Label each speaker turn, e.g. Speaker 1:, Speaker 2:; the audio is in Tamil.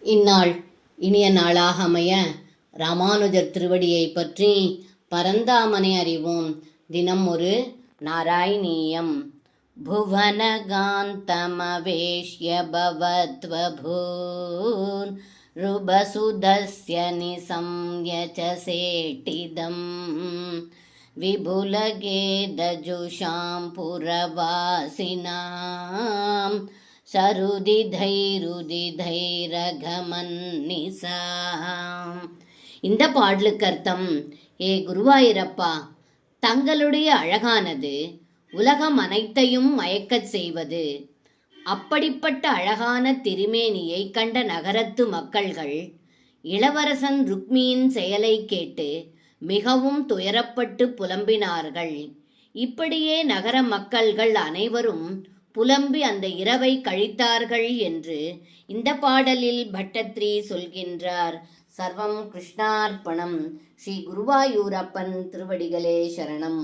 Speaker 1: இந்நாள் இனிய நாளாக அமைய ராமானுஜர் திருவடியை பற்றி பரந்தாமனை அறிவோம். தினம் ஒரு நாராயணீயம். புவனகாந்தமவேஷ்ய பவத்வபூர் ருபசுதஸ்ய நிசம்யச சேட்டிதம் விபுலகேதஜுஷாம் புரவாசினாம் சருதிதைருதிதைரகமன்னிசாம். இந்த பாடலுக்கு அர்த்தம்: ஏ குருவாயிரப்பா, தங்களுடைய அழகானது உலகம் அனைத்தையும் மயக்கச் செய்வது. அப்படிப்பட்ட அழகான திருமேனியை கண்ட நகரத்து மக்கள்கள் இளவரசன் ருக்மியின் செயலை கேட்டு மிகவும் துயரப்பட்டு புலம்பினார்கள். இப்படியே நகர மக்கள்கள் அனைவரும் புலம்பி அந்த இரவை கழித்தார்கள் என்று இந்த பாடலில் பட்டத்ரி சொல்கின்றார். சர்வம் கிருஷ்ணார்ப்பணம். ஸ்ரீ குருவாயூரப்பன் திருவடிகளே சரணம்.